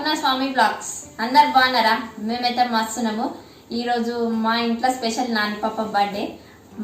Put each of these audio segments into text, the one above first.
అరుణ స్వామి blogs అందరు బాగున్నారా? మేమైతే మస్తున్నాము. ఈరోజు మా ఇంట్లో స్పెషల్ నాని పాప బర్త్డే.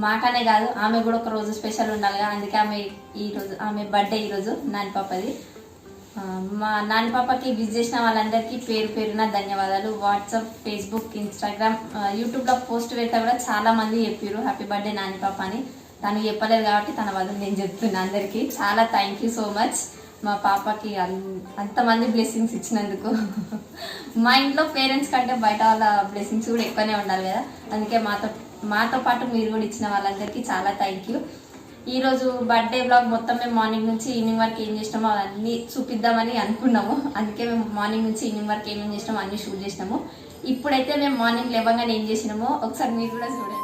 మాకనే కాదు, ఆమె కూడా ఒక రోజు స్పెషల్ ఉండాలిగా, అందుకే ఆమె బర్త్డే ఈరోజు నాని పాపది. మా నాని పాపకి విజిట్ చేసిన వాళ్ళందరికీ పేరు పేరున ధన్యవాదాలు. వాట్సాప్, ఫేస్బుక్, ఇన్స్టాగ్రామ్, యూట్యూబ్లో పోస్ట్ పెడితే కూడా చాలా మంది చెప్పారు హ్యాపీ బర్త్డే నాని పాప అని. తను చెప్పలేదు కాబట్టి తన వల్ల నేను చెప్తున్నా అందరికీ. చాలా థ్యాంక్ యూ సో మచ్ మా పాపకి అంతమంది బ్లెస్సింగ్స్ ఇచ్చినందుకు. మా ఇంట్లో పేరెంట్స్ కంటే బయట వాళ్ళ బ్లెస్సింగ్స్ కూడా ఎక్కువనే ఉండాలి కదా, అందుకే మాతో పాటు మీరు కూడా ఇచ్చిన వాళ్ళందరికీ చాలా థ్యాంక్ యూ. ఈరోజు బర్త్డే బ్లాగ్ మొత్తం మేము మార్నింగ్ నుంచి ఈవినింగ్ వరకు ఏం చేసినామో అవన్నీ చూపిద్దామని అనుకున్నాము. అందుకే మేము మార్నింగ్ నుంచి ఈవినింగ్ వరకు ఏమేమి చేసినామో అన్నీ షూట్ చేసినాము. ఇప్పుడైతే మేము మార్నింగ్ లేవగానే ఏం చేసినామో ఒకసారి మీరు కూడా చూడండి.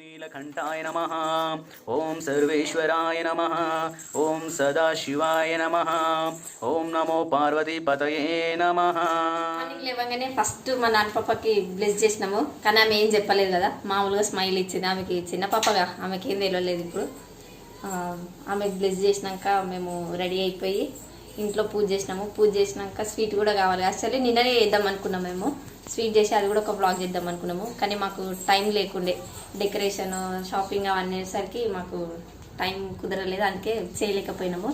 नीलकंठाय नमः। ओम सर्वेश्वराय नमः। ओम सदाशिवाय नमः। ओम नमो पार्वती पतये नमः। లేవగానే ఫస్ట్ మా నాన్న పాపకి బ్లెస్ చేసినాము, కానీ ఆమె ఏం చెప్పలేదు కదా, మామూలుగా స్మైల్ ఇచ్చింది. ఆమెకి చిన్న పాపగా ఆమెకి ఏం తెలియలేదు. ఇప్పుడు ఆమెకు బ్లెస్ చేసినాక మేము రెడీ అయిపోయి ఇంట్లో పూజ చేసినాము. పూజ చేసినాక స్వీట్ కూడా కావాలి. యాక్చువల్లీ నిన్ననే చేద్దాం అనుకున్నాం, మేము స్వీట్ చేసి అది కూడా ఒక బ్లాగ్ చేద్దాం అనుకున్నాము, కానీ మాకు టైం లేకుండే. డెకరేషన్, షాపింగ్ అవన్నీ సరికి మాకు టైం కుదరలేదు, అందుకే చేయలేకపోయినాము.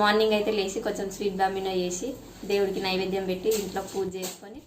మార్నింగ్ అయితే లేచి కొంచెం స్వీట్ బాంబినో చేసి దేవుడికి నైవేద్యం పెట్టి ఇంట్లో పూజ చేసుకొని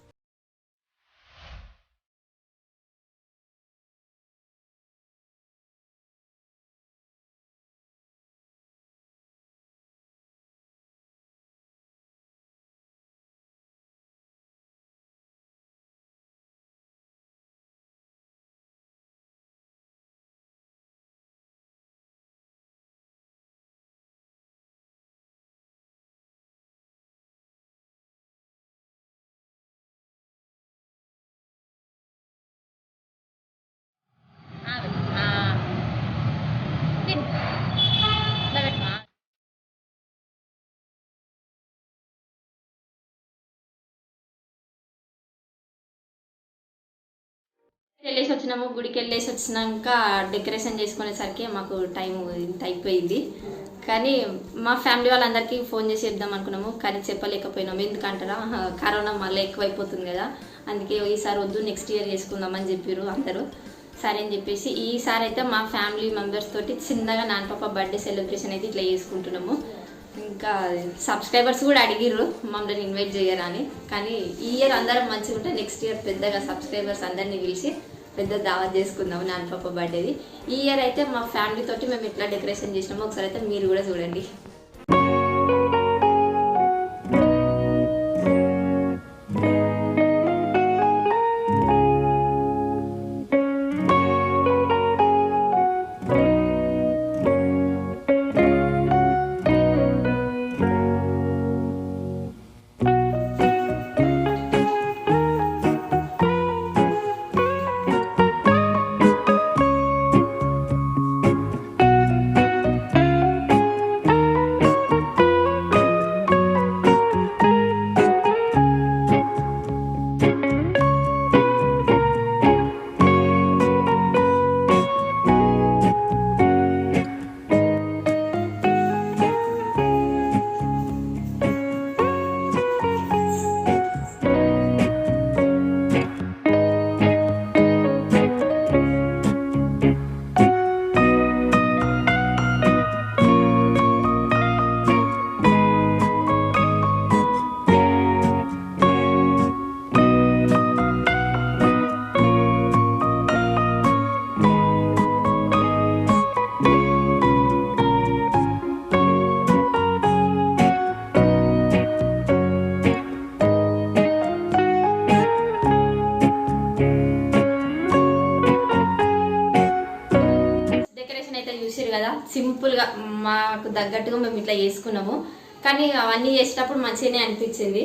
వెళ్ళేసి వచ్చినాము. గుడికి వెళ్ళేసి వచ్చినాక డెకరేషన్ చేసుకునేసరికి మాకు టైం ఇంత అయిపోయింది. కానీ మా ఫ్యామిలీ వాళ్ళందరికీ ఫోన్ చేసి చెప్దాం అనుకున్నాము, కానీ చెప్పలేకపోయినాము. ఎందుకంటారా, కరోనా మళ్ళీ ఎక్కువైపోతుంది కదా, అందుకే ఈసారి వద్దు, నెక్స్ట్ ఇయర్ చేసుకుందామని చెప్పారు అందరూ. సరే అని చెప్పేసి ఈసారి అయితే మా ఫ్యామిలీ మెంబర్స్ తోటి చిన్నగా నాన్న పాప బర్త్డే సెలబ్రేషన్ అయితే ఇట్లా చేసుకుంటున్నాము. ఇంకా సబ్స్క్రైబర్స్ కూడా అడిగిర్రు మమ్మల్ని ఇన్వైట్ చేయరని, కానీ ఈ ఇయర్ అందరం మంచిగా ఉంటే నెక్స్ట్ ఇయర్ పెద్దగా సబ్స్క్రైబర్స్ అందరినీ పిలిచి పెద్ద దావత్ చేసుకుందాము నాన్న పాప బర్త్డేది. ఈ ఇయర్ అయితే మా ఫ్యామిలీ తోటి మేము ఎట్లా డెకరేషన్ చేసినామో ఒకసారి అయితే మీరు కూడా చూడండి. మాకు తగ్గట్టుగా మేము ఇట్లా చేసుకున్నాము. కానీ అవన్నీ చేసేటప్పుడు మంచిగానే అనిపించింది.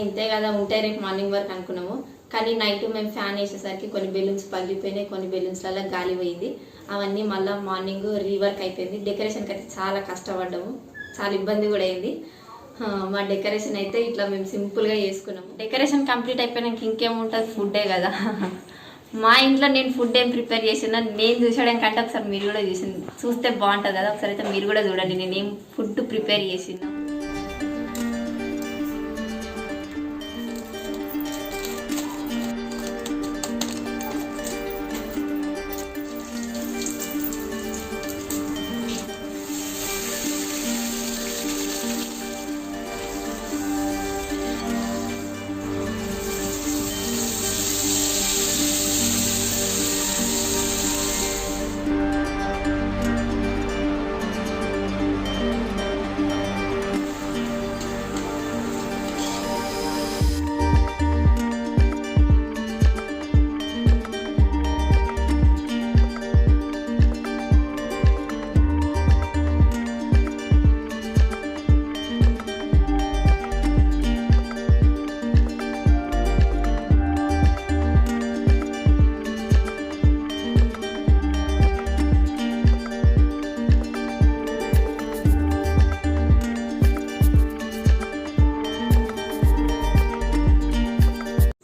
ఇంతే కదా ఉంటే రేపు మార్నింగ్ వరకు అనుకున్నాము. కానీ నైట్ మేము ఫ్యాన్ వేసేసరికి కొన్ని బెలూన్స్ పగిలిపోయినాయి, కొన్ని బెలూన్స్లలో గాలి పోయింది. అవన్నీ మళ్ళీ మార్నింగ్ రీవర్క్ అయిపోయింది. డెకరేషన్కి అయితే చాలా కష్టపడ్డాము, చాలా ఇబ్బంది కూడా అయింది. మా డెకరేషన్ అయితే ఇట్లా మేము సింపుల్గా చేసుకున్నాము. డెకరేషన్ కంప్లీట్ అయిపోయినాక ఇంకేముంటుంది, ఫుడ్డే కదా. మా ఇంట్లో నేను ఫుడ్ ఏం ప్రిపేర్ చేసినా నేను చూసడం కంటే ఒకసారి మీరు కూడా చూస్తే బాగుంటుంది కదా. ఒకసారి అయితే మీరు కూడా చూడండి నేను ఏం ఫుడ్ ప్రిపేర్ చేసినా.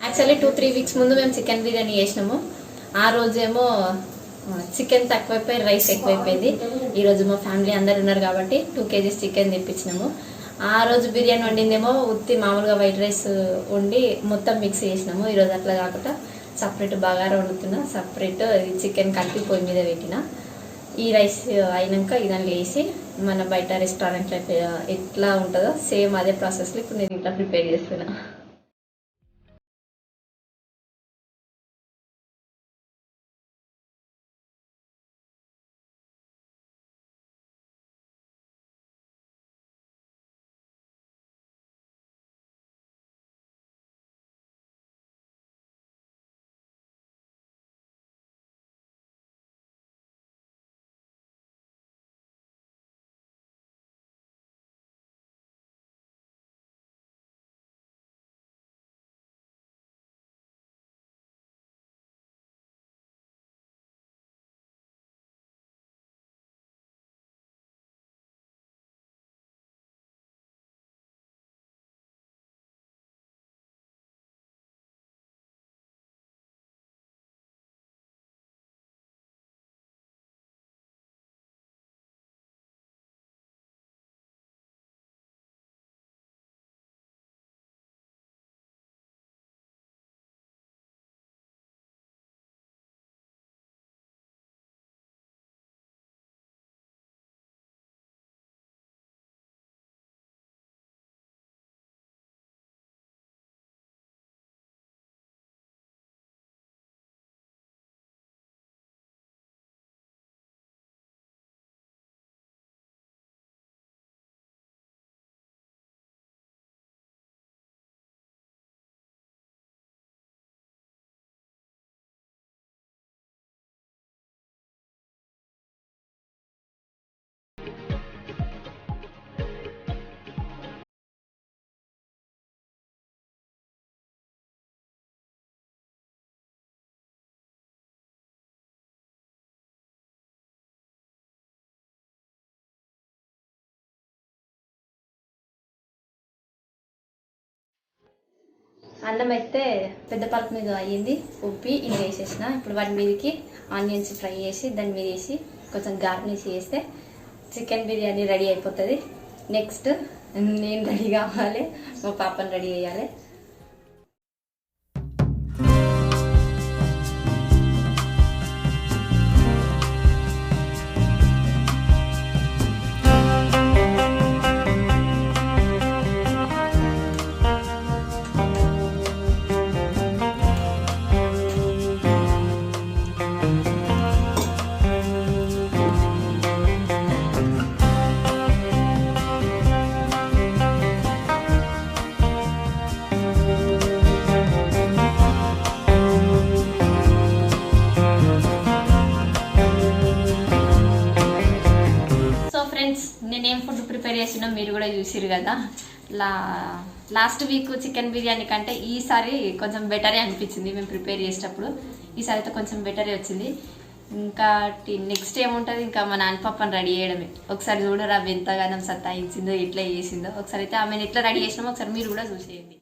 యాక్చువల్లీ 2-3 వీక్స్ ముందు మేము చికెన్ బిర్యానీ చేసినాము. ఆ రోజేమో చికెన్ తక్కువైపోయి రైస్ ఎక్కువైపోయింది. ఈరోజు మా ఫ్యామిలీ అందరు ఉన్నారు కాబట్టి 2 kgs చికెన్ తెప్పించినాము. ఆ రోజు బిర్యానీ వండిందేమో ఉత్తి మామూలుగా వైట్ రైస్ వండి మొత్తం మిక్స్ చేసినాము. ఈరోజు అట్లా కాకుండా సపరేట్ బగారా వండుతున్నా, సపరేట్ చికెన్ కలిపి పొయ్యి మీద పెట్టిన. ఈ రైస్ అయినాక ఇదాన్ని వేసి మన బయట రెస్టారెంట్లో ఎట్లా ఉంటుందో సేమ్ అదే ప్రాసెస్లో ఇప్పుడు నేను ఇట్లా ప్రిపేర్ చేస్తున్నా. అన్నం అయితే పెద్ద పలుపు మీద అయ్యింది, ఉప్పి ఇంక వేసేసిన. ఇప్పుడు వాటి మీదకి ఆనియన్స్ ఫ్రై చేసి దాని మీద వేసి కొంచెం గార్నిష్ చేస్తే చికెన్ బిర్యానీ రెడీ అయిపోతుంది. నెక్స్ట్ నేను రెడీ కావాలి, మా పాపని రెడీ చేయాలి. నేను ఏం ఫుడ్ ప్రిపేర్ చేసినా మీరు కూడా చూసిరు కదా. లాస్ట్ వీక్ చికెన్ బిర్యానీ కంటే ఈసారి కొంచెం బెటరే అనిపించింది మేము ప్రిపేర్ చేసేటప్పుడు. ఈసారి అయితే కొంచెం బెటరే వచ్చింది. ఇంకా నెక్స్ట్ ఏముంటుంది, ఇంకా మా నాన్న పప్పని రెడీ చేయడమే. ఒకసారి చూడరు అవి ఎంతగానో సత్తాయించిందో ఎట్లా చేసిందో. ఒకసారి అయితే ఆమెను ఎట్లా రెడీ చేసినామో ఒకసారి మీరు కూడా చూసేయండి.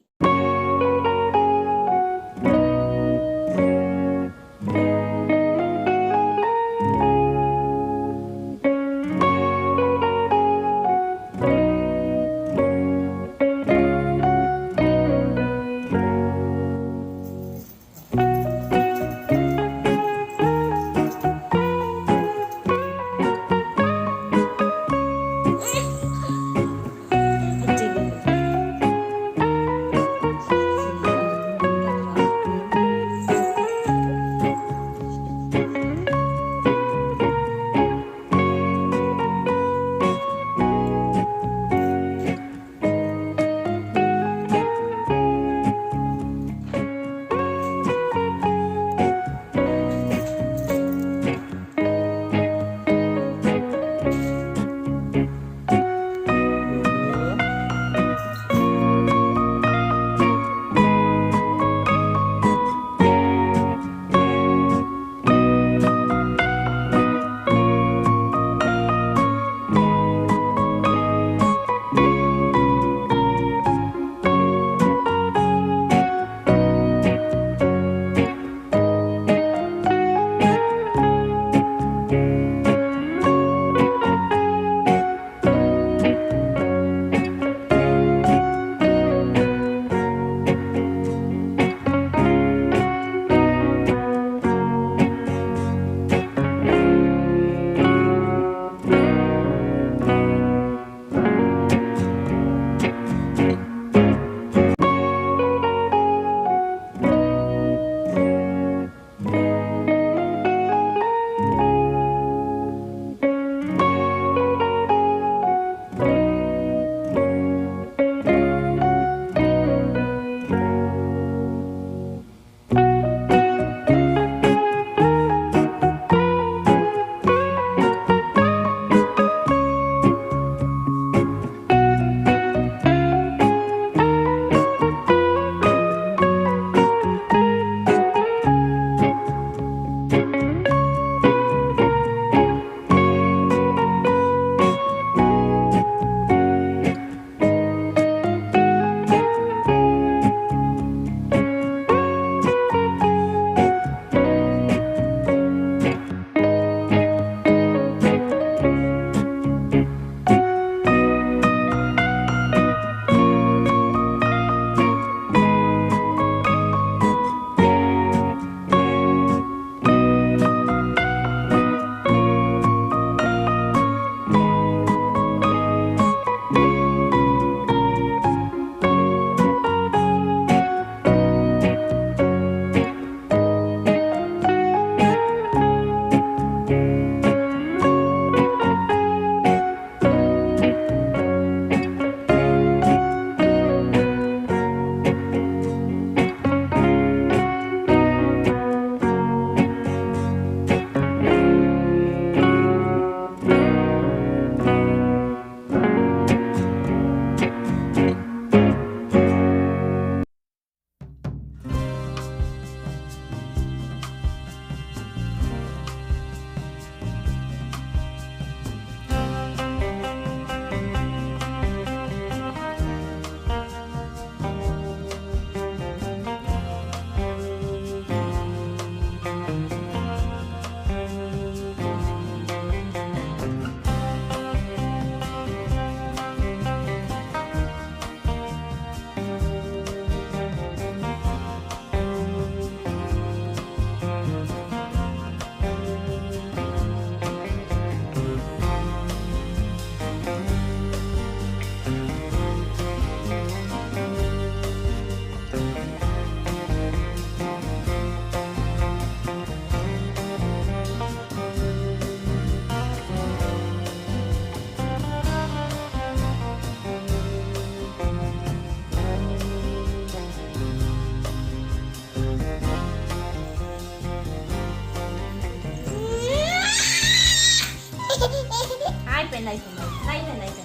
అయిపోయింది అయిపోయింది అయిపోయింది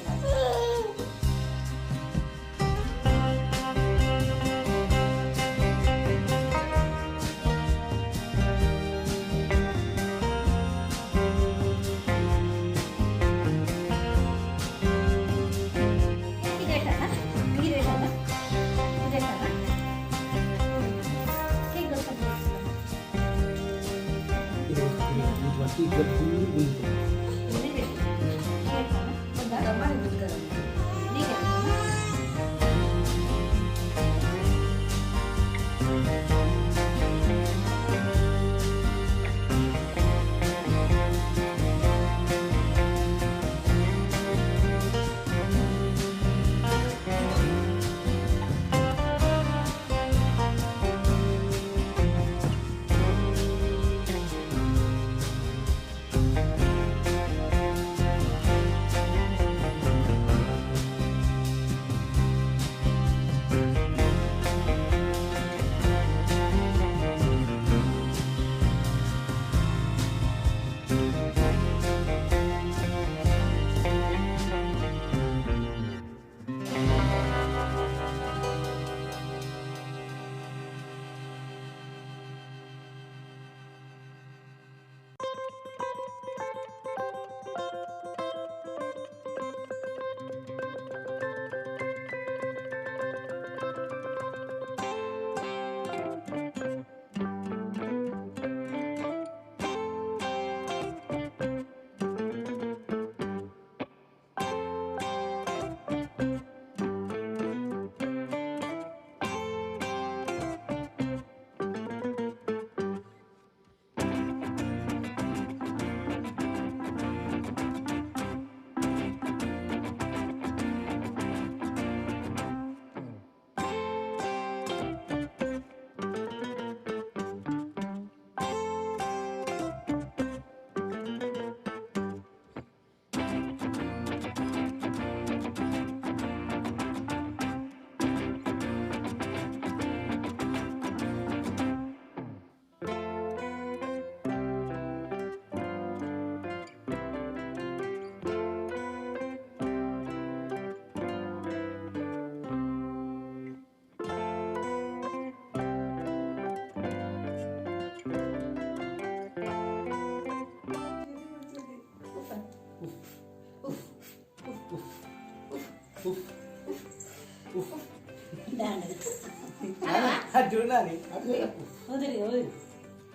చూడాలి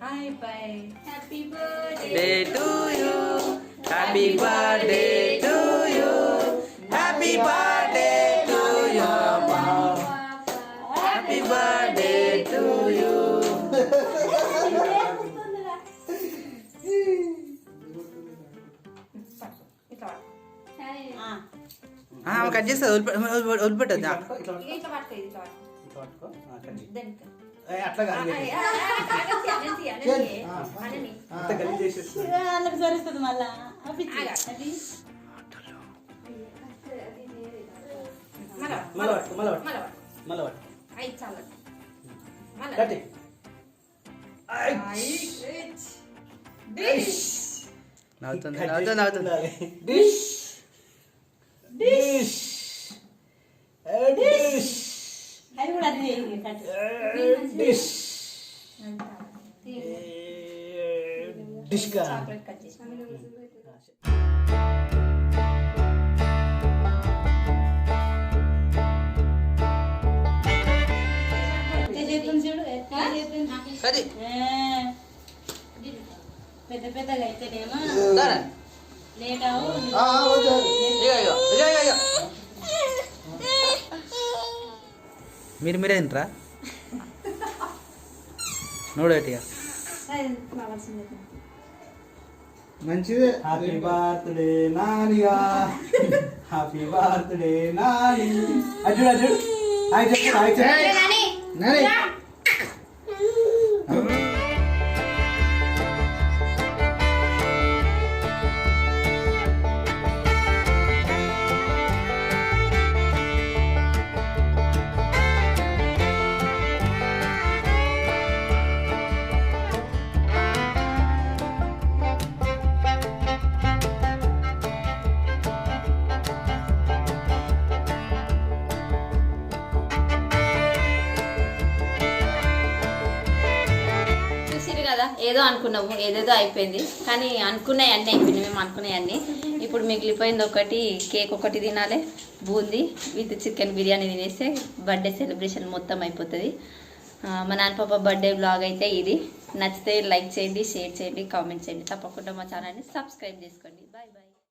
hi bye happy birthday day to you happy birthday to you happy birthday to you happy birthday to you cut చేస్తా వదిలిపెట్టద్దు అట్లా కాదు అంత గలీజ్ చేసేస్తుంది సరిస్తుంది మళ్ళా మళ్ళీ కట్టి నవ్వుతుంది డిష్ డిష్ డిష్ అది కూడా అది డిష్ డిష్ కా చూడు అది పెద్ద పెద్దగా అయితేనేమో లేట్ అవు మీరే తింటారా నోడేటిగా మంచిదే హ్యాపీ బర్త్డే నానిగా హ్యాపీ బర్త్డే నాని అజుడు అజుడు హాయ్ చెప్పు హాయ్ చెప్పు నాని కదా ఏదో అనుకున్నాము ఏదేదో అయిపోయింది కానీ అనుకున్నాయి అన్నీ అయిపోయినాయి మేము అనుకున్నాయి అన్నీ ఇప్పుడు మిగిలిపోయింది ఒకటి కేక్ ఒకటి తినాలి బూందీ విత్ చికెన్ బిర్యానీ తినేస్తే బర్త్డే సెలబ్రేషన్ మొత్తం అయిపోతుంది మా నాన్నపాప బర్త్డే బ్లాగ్ అయితే ఇది నచ్చితే లైక్ చేయండి షేర్ చేయండి కామెంట్ చేయండి తప్పకుండా మా ఛానల్ని సబ్స్క్రైబ్ చేసుకోండి